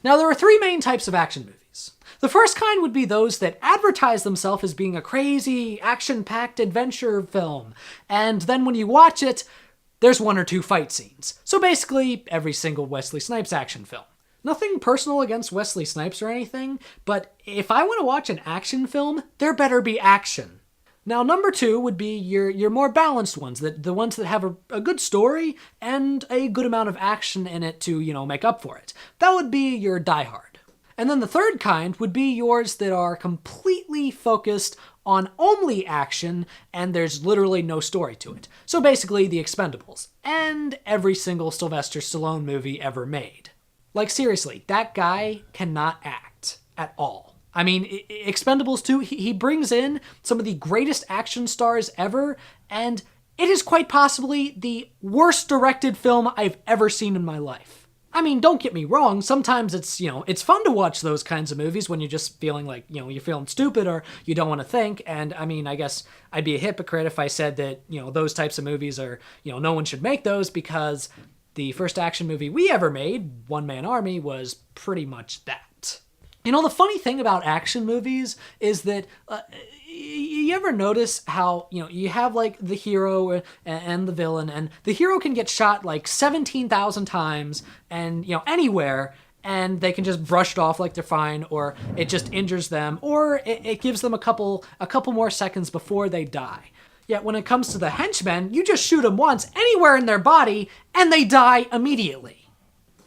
Now, there are three main types of action movies. The first kind would be those that advertise themselves as being a crazy, action-packed adventure film, and then when you watch it, there's one or two fight scenes. So basically, every single Wesley Snipes action film. Nothing personal against Wesley Snipes or anything, but if I want to watch an action film, there better be action. Now, number two would be your more balanced ones, the ones that have a good story and a good amount of action in it to, make up for it. That would be your Die Hard. And then the third kind would be yours that are completely focused on only action and there's literally no story to it. So basically The Expendables and every single Sylvester Stallone movie ever made. Like seriously, that guy cannot act at all. I mean, Expendables 2, he brings in some of the greatest action stars ever, and it is quite possibly the worst directed film I've ever seen in my life. I mean, don't get me wrong, sometimes it's fun to watch those kinds of movies when you're just feeling like, you're feeling stupid or you don't want to think, and I mean, I guess I'd be a hypocrite if I said that, those types of movies are, no one should make those, because the first action movie we ever made, One Man Army, was pretty much that. The funny thing about action movies is that you ever notice how, you have like the hero and the villain, and the hero can get shot like 17,000 times and, anywhere, and they can just brush it off like they're fine, or it just injures them, or it gives them a couple more seconds before they die. Yet when it comes to the henchmen, you just shoot them once, anywhere in their body, and they die immediately.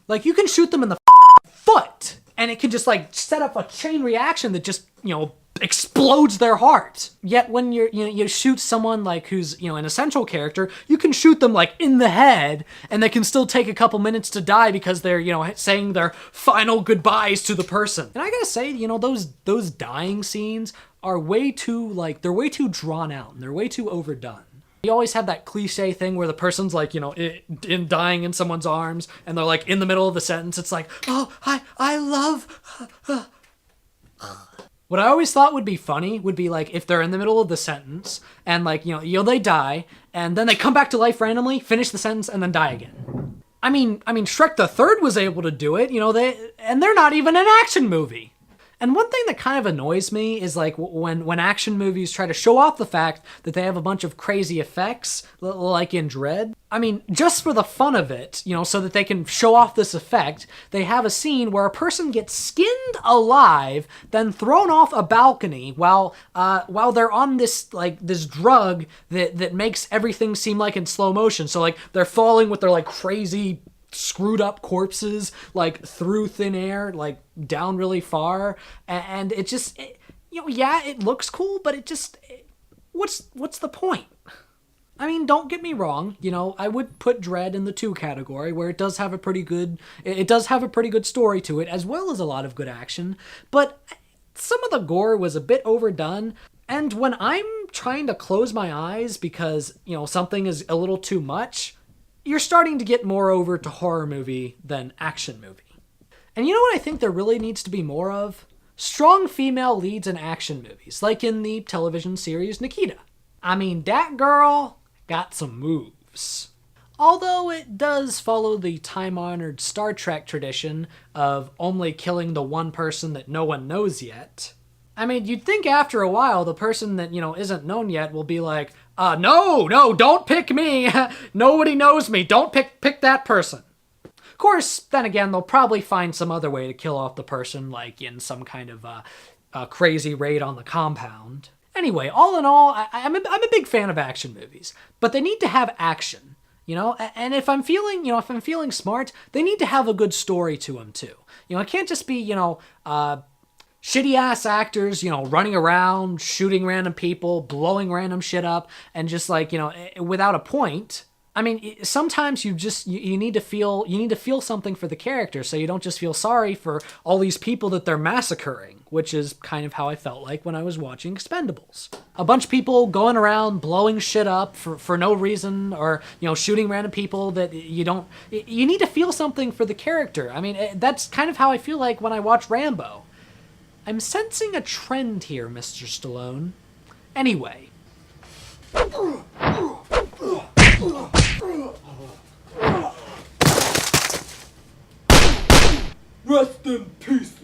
Like, you can shoot them in the foot, and it can just, set up a chain reaction that just, explodes their heart. Yet when you shoot someone, who's, an essential character, you can shoot them, in the head, and they can still take a couple minutes to die because they're, saying their final goodbyes to the person. And I gotta say, those dying scenes are way too, they're way too drawn out, and they're way too overdone. You always have that cliche thing where the person's in dying in someone's arms, and they're in the middle of the sentence. It's like, oh, I love. What I always thought would be funny would be if they're in the middle of the sentence and they die, and then they come back to life randomly, finish the sentence, and then die again. I mean, Shrek the Third was able to do it. They're not even an action movie. And one thing that kind of annoys me is when action movies try to show off the fact that they have a bunch of crazy effects, like in Dredd. I mean, just for the fun of it, so that they can show off this effect, they have a scene where a person gets skinned alive, then thrown off a balcony while they're on this this drug that makes everything seem like in slow motion. So they're falling with their crazy screwed up corpses through thin air, down really far, and it just it looks cool, but what's the point? I mean, don't get me wrong, I would put Dredd in the 2 category, where it does have a pretty good story to it, as well as a lot of good action, but some of the gore was a bit overdone. And when I'm trying to close my eyes because something is a little too much, you're starting to get more over to horror movie than action movie. And you know what I think there really needs to be more of? Strong female leads in action movies, like in the television series Nikita. I mean, that girl got some moves. Although it does follow the time-honored Star Trek tradition of only killing the one person that no one knows yet. I mean, you'd think after a while the person that, isn't known yet will be like, no, don't pick me. Nobody knows me. Don't pick that person. Of course, then again, they'll probably find some other way to kill off the person, in some kind of crazy raid on the compound. Anyway, all in all, I'm a big fan of action movies, but they need to have action, and if I'm feeling smart, they need to have a good story to them too. It can't just be, shitty-ass actors, running around, shooting random people, blowing random shit up, and just without a point. I mean, sometimes you need to feel something for the character, so you don't just feel sorry for all these people that they're massacring, which is kind of how I felt like when I was watching Expendables. A bunch of people going around blowing shit up for no reason, or, shooting random people that you need to feel something for the character. I mean, that's kind of how I feel like when I watch Rambo. I'm sensing a trend here, Mr. Stallone. Anyway. Rest in peace,